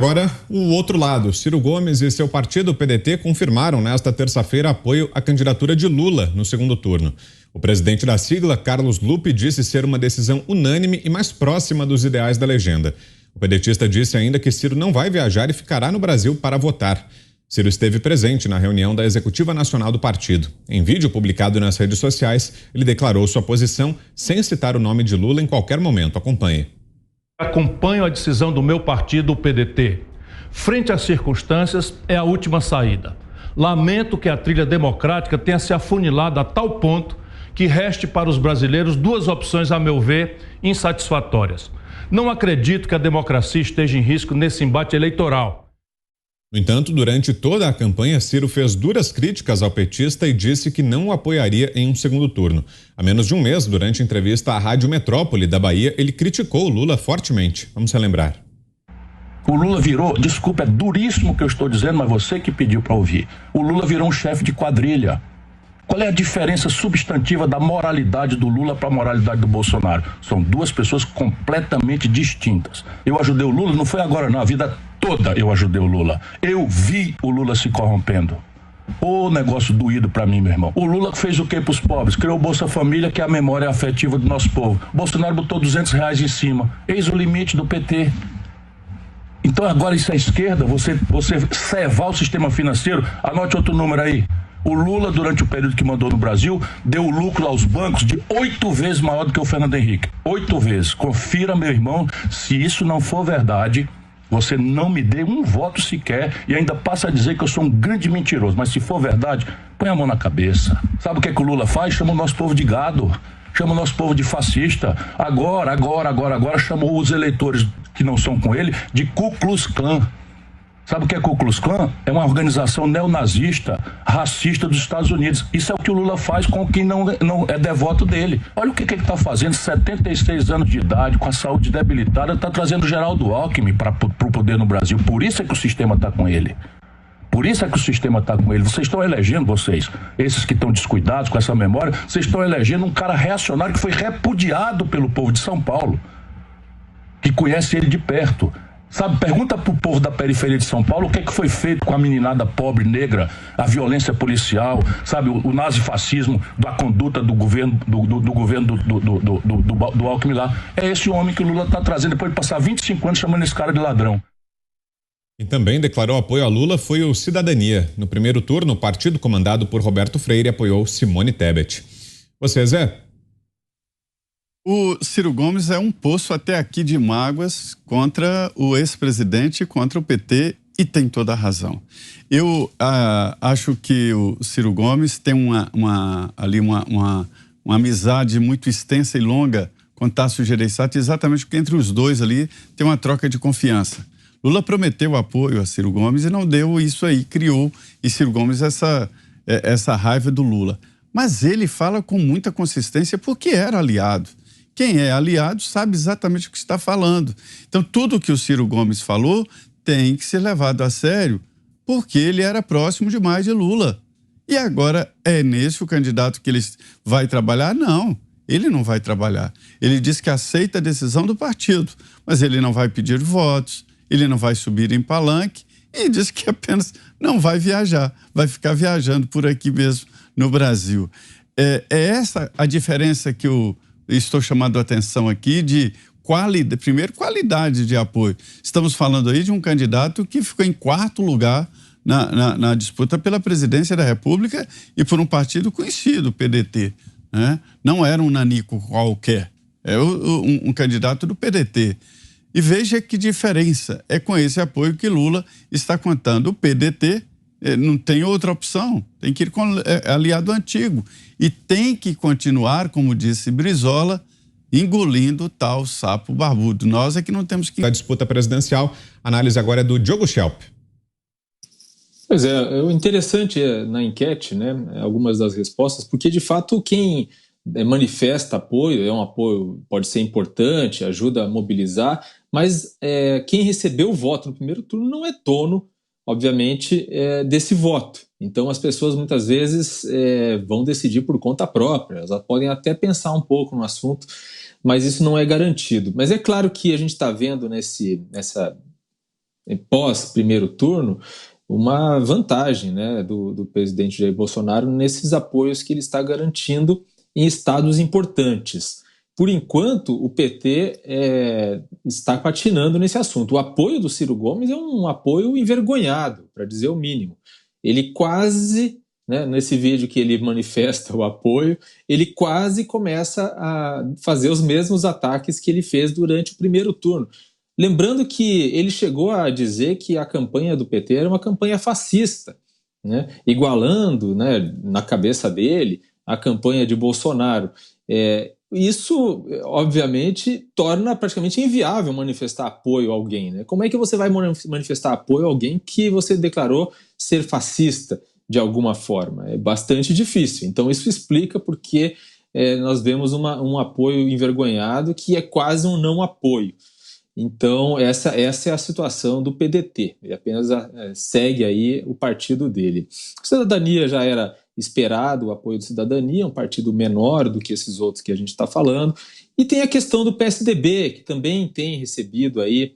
Agora, o outro lado. Ciro Gomes e seu partido, o PDT, confirmaram nesta terça-feira apoio à candidatura de Lula no segundo turno. O presidente da sigla, Carlos Lupe, disse ser uma decisão unânime e mais próxima dos ideais da legenda. O pedetista disse ainda que Ciro não vai viajar e ficará no Brasil para votar. Ciro esteve presente na reunião da Executiva Nacional do partido. Em vídeo publicado nas redes sociais, ele declarou sua posição sem citar o nome de Lula em qualquer momento. Acompanhe. Acompanho a decisão do meu partido, o PDT. Frente às circunstâncias, é a última saída. Lamento que a trilha democrática tenha se afunilado a tal ponto que reste para os brasileiros duas opções, a meu ver, insatisfatórias. Não acredito que a democracia esteja em risco nesse embate eleitoral. No entanto, durante toda a campanha, Ciro fez duras críticas ao petista e disse que não o apoiaria em um segundo turno. Há menos de um mês, durante entrevista à Rádio Metrópole da Bahia, ele criticou Lula fortemente. Vamos relembrar. O Lula virou, desculpa, é duríssimo o que eu estou dizendo, mas você que pediu para ouvir. O Lula virou um chefe de quadrilha. Qual é a diferença substantiva da moralidade do Lula para a moralidade do Bolsonaro? São duas pessoas completamente distintas. Eu ajudei o Lula, não foi agora não, a vida toda eu ajudei o Lula. Eu vi o Lula se corrompendo. Ô negócio doído para mim, meu irmão. O Lula fez o que para os pobres? Criou o Bolsa Família, que é a memória afetiva do nosso povo. O Bolsonaro botou R$200 em cima. Eis o limite do PT. Então agora isso é esquerda, você cevar o sistema financeiro. Anote outro número aí. O Lula, durante o período que mandou no Brasil, deu lucro aos bancos de 8 vezes maior do que o Fernando Henrique. 8 vezes. Confira, meu irmão, se isso não for verdade, você não me dê um voto sequer e ainda passa a dizer que eu sou um grande mentiroso. Mas se for verdade, põe a mão na cabeça. Sabe o que é que o Lula faz? Chama o nosso povo de gado. Chama o nosso povo de fascista. Agora chamou os eleitores que não são com ele de Ku Klux Klan. Sabe o que é Ku Klux Klan? É uma organização neonazista, racista dos Estados Unidos. Isso é o que o Lula faz com quem não é devoto dele. Olha o que ele está fazendo, 76 anos de idade, com a saúde debilitada, está trazendo Geraldo Alckmin para o poder no Brasil. Por isso é que o sistema está com ele. Por isso é que o sistema está com ele. Vocês estão elegendo, esses que estão descuidados com essa memória, vocês estão elegendo um cara reacionário que foi repudiado pelo povo de São Paulo, que conhece ele de perto. Sabe, pergunta pro povo da periferia de São Paulo o que é que foi feito com a meninada pobre, negra, a violência policial, sabe, o nazifascismo, da conduta do governo do Alckmin lá. É esse homem que o Lula está trazendo depois de passar 25 anos chamando esse cara de ladrão. Quem também declarou apoio a Lula foi o Cidadania. No primeiro turno, o partido comandado por Roberto Freire apoiou Simone Tebet. Você, Zé? O Ciro Gomes é um poço até aqui de mágoas contra o ex-presidente, contra o PT, e tem toda a razão. Eu acho que o Ciro Gomes tem uma amizade muito extensa e longa com Tasso Gereissati, exatamente porque entre os dois ali tem uma troca de confiança. Lula prometeu apoio a Ciro Gomes e não deu isso aí, criou em Ciro Gomes essa raiva do Lula. Mas ele fala com muita consistência porque era aliado. Quem é aliado sabe exatamente o que está falando. Então, tudo que o Ciro Gomes falou tem que ser levado a sério, porque ele era próximo demais de Lula. E agora, é nesse o candidato que ele vai trabalhar? Não, ele não vai trabalhar. Ele diz que aceita a decisão do partido, mas ele não vai pedir votos, ele não vai subir em palanque e diz que apenas não vai viajar, vai ficar viajando por aqui mesmo no Brasil. É essa a diferença que eu estou chamando a atenção aqui de qualidade de apoio. Estamos falando aí de um candidato que ficou em 4º lugar na disputa pela presidência da República e por um partido conhecido, o PDT, né? Não era um nanico qualquer, é um candidato do PDT. E veja que diferença, é com esse apoio que Lula está contando. O PDT não tem outra opção, tem que ir com aliado antigo e tem que continuar, como disse Brizola, engolindo o tal sapo barbudo. Nós é que não temos que... A disputa presidencial, a análise agora é do Diogo Schelp. Pois é, o interessante na enquete, né, algumas das respostas, porque de fato quem manifesta apoio, é um apoio, pode ser importante, ajuda a mobilizar, mas quem recebeu o voto no primeiro turno não é dono, obviamente, desse voto. Então as pessoas muitas vezes vão decidir por conta própria, elas podem até pensar um pouco no assunto, mas isso não é garantido. Mas é claro que a gente está vendo nessa pós primeiro turno, uma vantagem, né, do presidente Jair Bolsonaro nesses apoios que ele está garantindo em estados importantes. Por enquanto, o PT está patinando nesse assunto. O apoio do Ciro Gomes é um apoio envergonhado, para dizer o mínimo. Ele quase, né, nesse vídeo que ele manifesta o apoio, ele quase começa a fazer os mesmos ataques que ele fez durante o primeiro turno. Lembrando que ele chegou a dizer que a campanha do PT era uma campanha fascista, né, igualando, né, na cabeça dele a campanha de Bolsonaro. Isso, obviamente, torna praticamente inviável manifestar apoio a alguém, né? Como é que você vai manifestar apoio a alguém que você declarou ser fascista de alguma forma? É bastante difícil. Então, isso explica porque nós vemos um apoio envergonhado que é quase um não apoio. Então, essa é a situação do PDT. Ele apenas segue aí o partido dele. A Cidadania já era esperado, o apoio do Cidadania, um partido menor do que esses outros que a gente está falando. E tem a questão do PSDB, que também tem recebido aí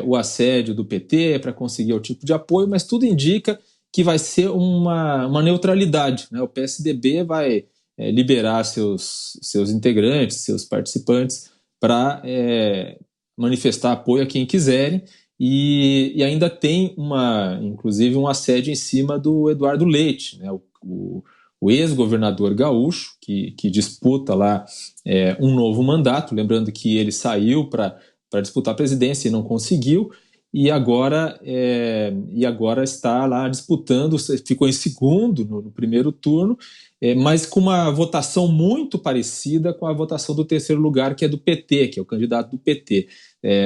o assédio do PT para conseguir o tipo de apoio, mas tudo indica que vai ser uma neutralidade, né? O PSDB vai liberar seus integrantes, seus participantes para manifestar apoio a quem quiserem, e ainda tem inclusive um assédio em cima do Eduardo Leite, né, o ex-governador gaúcho, que disputa lá um novo mandato, lembrando que ele saiu para disputar a presidência e não conseguiu, e agora está lá disputando, ficou em segundo no primeiro turno, mas com uma votação muito parecida com a votação do terceiro lugar, que é do PT, que é o candidato do PT.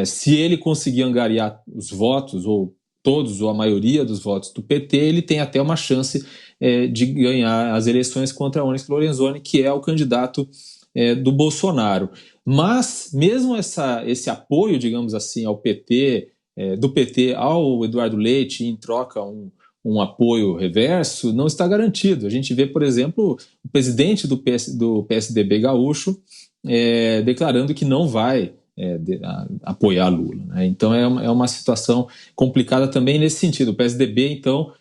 Se ele conseguir angariar os votos, ou todos ou a maioria dos votos do PT, ele tem até uma chance de ganhar as eleições contra Onyx Lorenzoni, que é o candidato do Bolsonaro. Mas mesmo esse apoio, digamos assim, ao PT, do PT ao Eduardo Leite, em troca um apoio reverso, não está garantido. A gente vê, por exemplo, o presidente do PSDB gaúcho declarando que não vai apoiar Lula, né? Então é uma situação complicada também nesse sentido. O PSDB, então,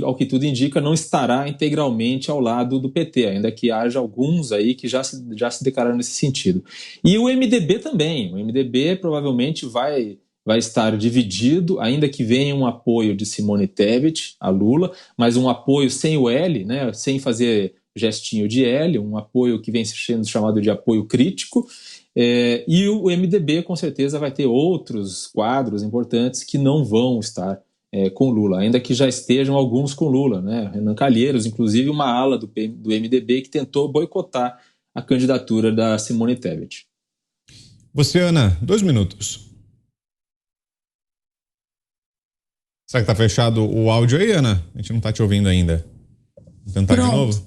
ao que tudo indica, não estará integralmente ao lado do PT, ainda que haja alguns aí que já se declararam nesse sentido. E o MDB também. O MDB provavelmente vai estar dividido, ainda que venha um apoio de Simone Tebet a Lula, mas um apoio sem o L, né, sem fazer gestinho de L, um apoio que vem sendo chamado de apoio crítico, e o MDB com certeza vai ter outros quadros importantes que não vão estar com Lula, ainda que já estejam alguns com Lula, né? Renan Calheiros, inclusive uma ala do MDB que tentou boicotar a candidatura da Simone Tebet. Você, Ana, 2 minutos. Será que tá fechado o áudio aí, Ana? A gente não tá te ouvindo ainda. Vou tentar de novo?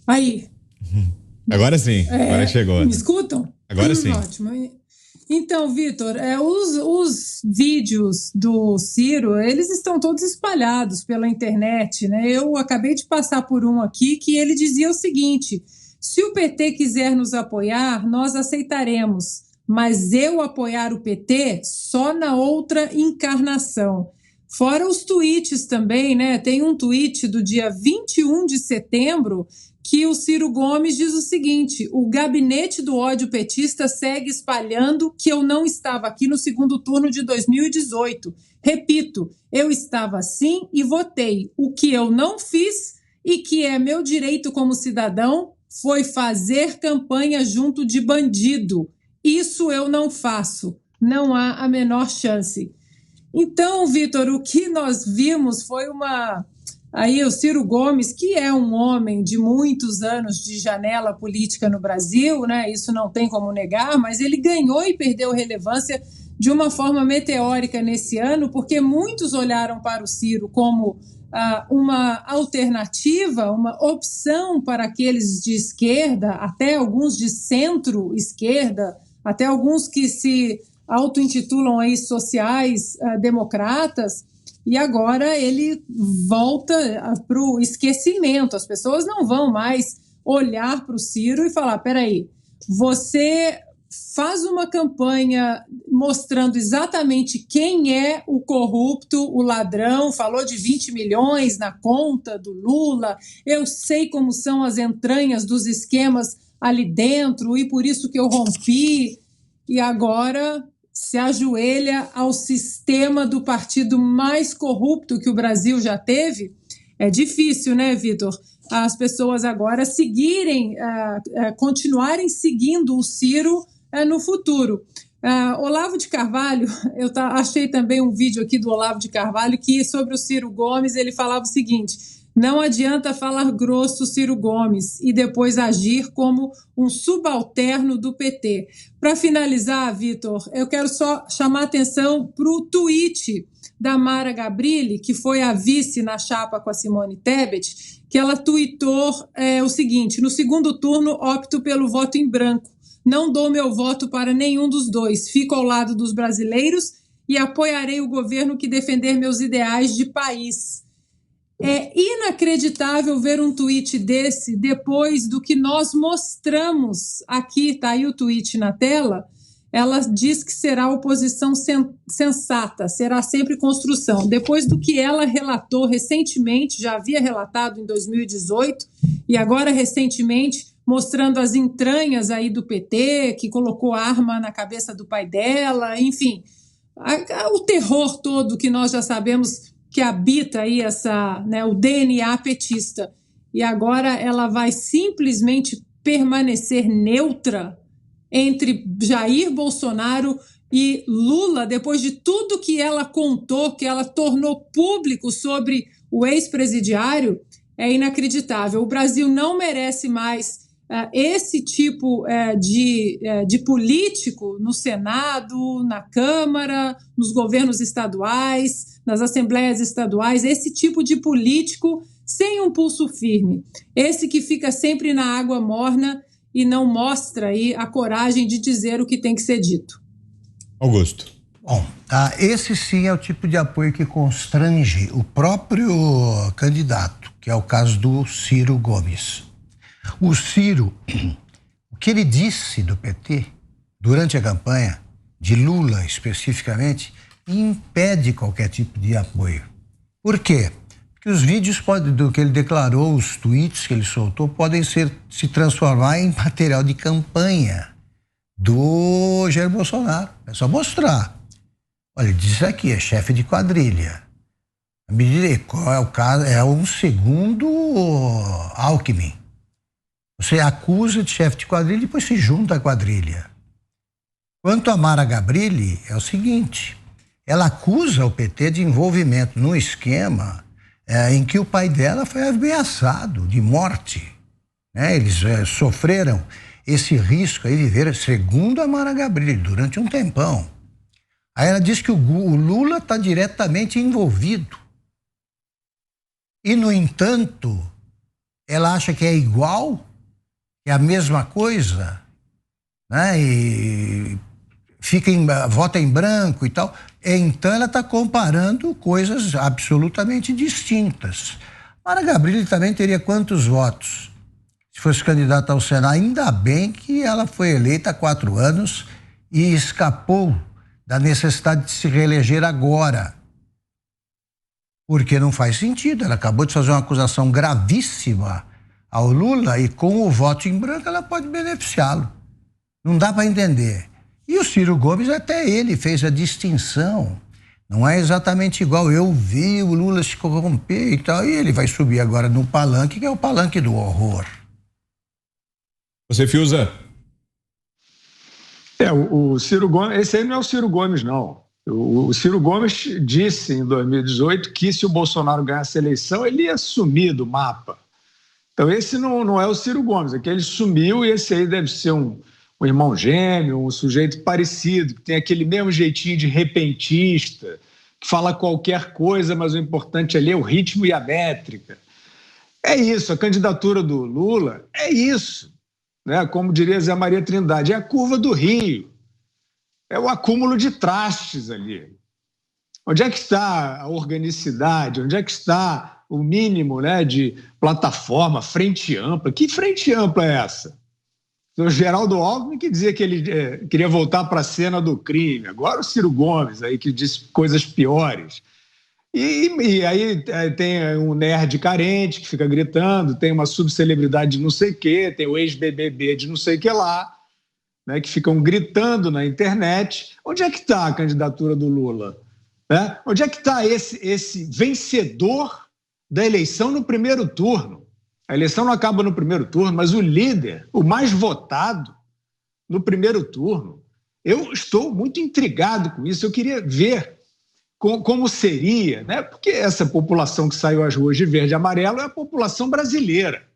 Aí. Agora sim, agora chegou. Me escutam? Agora sim. Ótimo. Então, Vitor, os vídeos do Ciro, eles estão todos espalhados pela internet, né? Eu acabei de passar por um aqui que ele dizia o seguinte: se o PT quiser nos apoiar, nós aceitaremos, mas eu apoiar o PT só na outra encarnação. Fora os tweets também, né? Tem um tweet do dia 21 de setembro que o Ciro Gomes diz o seguinte: o gabinete do ódio petista segue espalhando que eu não estava aqui no segundo turno de 2018. Repito, eu estava sim e votei. O que eu não fiz e que é meu direito como cidadão foi fazer campanha junto de bandido. Isso eu não faço. Não há a menor chance. Então, Vitor, o que nós vimos foi aí o Ciro Gomes, que é um homem de muitos anos de janela política no Brasil, né? Isso não tem como negar, mas ele ganhou e perdeu relevância de uma forma meteórica nesse ano, porque muitos olharam para o Ciro como uma alternativa, uma opção para aqueles de esquerda, até alguns de centro-esquerda, até alguns que se auto-intitulam aí sociais-democratas, e agora ele volta para o esquecimento. As pessoas não vão mais olhar para o Ciro e falar: peraí, você faz uma campanha mostrando exatamente quem é o corrupto, o ladrão, falou de 20 milhões na conta do Lula, eu sei como são as entranhas dos esquemas ali dentro e por isso que eu rompi, e agora se ajoelha ao sistema do partido mais corrupto que o Brasil já teve. É difícil, né, Vitor? As pessoas agora continuarem seguindo o Ciro no futuro. Olavo de Carvalho, eu achei também um vídeo aqui do Olavo de Carvalho que sobre o Ciro Gomes ele falava o seguinte: não adianta falar grosso, Ciro Gomes, e depois agir como um subalterno do PT. Para finalizar, Vitor, eu quero só chamar a atenção para o tweet da Mara Gabrilli, que foi a vice na chapa com a Simone Tebet, que ela tweetou o seguinte: no segundo turno opto pelo voto em branco. Não dou meu voto para nenhum dos dois. Fico ao lado dos brasileiros e apoiarei o governo que defender meus ideais de país. É inacreditável ver um tweet desse depois do que nós mostramos aqui, está aí o tweet na tela. Ela diz que será oposição sensata, será sempre construção. Depois do que ela relatou recentemente, já havia relatado em 2018, e agora recentemente mostrando as entranhas aí do PT, que colocou arma na cabeça do pai dela, enfim, o terror todo que nós já sabemos que habita aí o DNA petista. E agora ela vai simplesmente permanecer neutra entre Jair Bolsonaro e Lula, depois de tudo que ela contou, que ela tornou público sobre o ex-presidiário. É inacreditável. O Brasil não merece mais esse tipo de político no Senado, na Câmara, nos governos estaduais, nas assembleias estaduais, esse tipo de político sem um pulso firme, esse que fica sempre na água morna e não mostra aí a coragem de dizer o que tem que ser dito. Augusto. Bom, esse sim é o tipo de apoio que constrange o próprio candidato, que é o caso do Ciro Gomes. O Ciro, o que ele disse do PT durante a campanha, de Lula especificamente, impede qualquer tipo de apoio. Por quê? Porque os vídeos do que ele declarou, os tweets que ele soltou, podem se transformar em material de campanha do Jair Bolsonaro. É só mostrar. Olha, ele disse aqui, é chefe de quadrilha. A medida, qual é o caso? É um segundo Alckmin. Você acusa de chefe de quadrilha e depois se junta à quadrilha. Quanto a Mara Gabrilli, é o seguinte: ela acusa o PT de envolvimento num esquema em que o pai dela foi ameaçado de morte. Eles sofreram esse risco aí, viveram, segundo a Mara Gabrilli, durante um tempão. Aí ela diz que o Lula está diretamente envolvido. E, no entanto, ela acha que é igual, é a mesma coisa, né? E vota em branco e tal. Então ela está comparando coisas absolutamente distintas. Mara Gabrilli também teria quantos votos se fosse candidata ao Senado? Ainda bem que ela foi eleita há 4 anos e escapou da necessidade de se reeleger agora. Porque não faz sentido. Ela acabou de fazer uma acusação gravíssima ao Lula e com o voto em branco ela pode beneficiá-lo. Não dá para entender. E o Ciro Gomes, até ele fez a distinção. Não é exatamente igual. Eu vi o Lula se corromper e tal, e ele vai subir agora no palanque, que é o palanque do horror. Você, Fiuza? O Ciro Gomes, esse aí não é o Ciro Gomes, não. O Ciro Gomes disse em 2018 que se o Bolsonaro ganhasse a eleição, ele ia sumir do mapa. Então esse não é o Ciro Gomes, é que ele sumiu e esse aí deve ser um irmão gêmeo, um sujeito parecido, que tem aquele mesmo jeitinho de repentista, que fala qualquer coisa, mas o importante ali é o ritmo e a métrica. É isso, a candidatura do Lula é isso, né? Como diria Zé Maria Trindade, é a curva do Rio, é o acúmulo de trastes ali. Onde é que está a organicidade? Onde é que está o mínimo, né, de plataforma, frente ampla? Que frente ampla é essa? O Geraldo Alckmin que dizia que ele queria voltar para a cena do crime. Agora o Ciro Gomes aí que disse coisas piores. E aí tem um nerd carente que fica gritando, tem uma subcelebridade de não sei o quê, tem o ex-BBB de não sei o que lá, né, que ficam gritando na internet. Onde é que está a candidatura do Lula? Né? Onde é que está esse vencedor da eleição no primeiro turno? A eleição não acaba no primeiro turno, mas o líder, o mais votado no primeiro turno. Eu estou muito intrigado com isso. Eu queria ver como seria, né? Porque essa população que saiu às ruas de verde e amarelo é a população brasileira,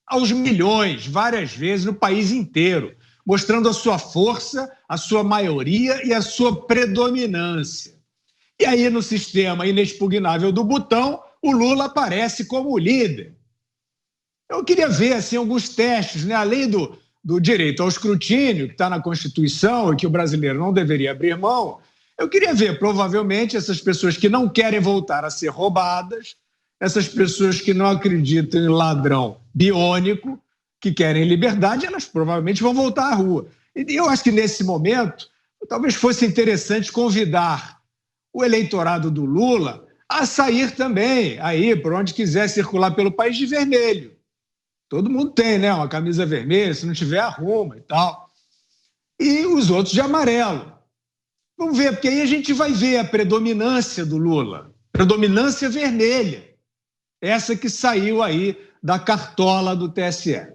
aos milhões, várias vezes, no país inteiro, mostrando a sua força, a sua maioria e a sua predominância. E aí, no sistema inexpugnável do botão, o Lula aparece como líder. Eu queria ver assim, alguns testes, né? Além do direito ao escrutínio, que está na Constituição e que o brasileiro não deveria abrir mão, eu queria ver, provavelmente, essas pessoas que não querem voltar a ser roubadas, essas pessoas que não acreditam em ladrão biônico, que querem liberdade, elas provavelmente vão voltar à rua. E eu acho que, nesse momento, talvez fosse interessante convidar o eleitorado do Lula a sair também, aí, por onde quiser circular pelo país, de vermelho. Todo mundo tem, né? Uma camisa vermelha, se não tiver, arruma e tal. E os outros de amarelo. Vamos ver, porque aí a gente vai ver a predominância do Lula. Predominância vermelha. Essa que saiu aí da cartola do TSE.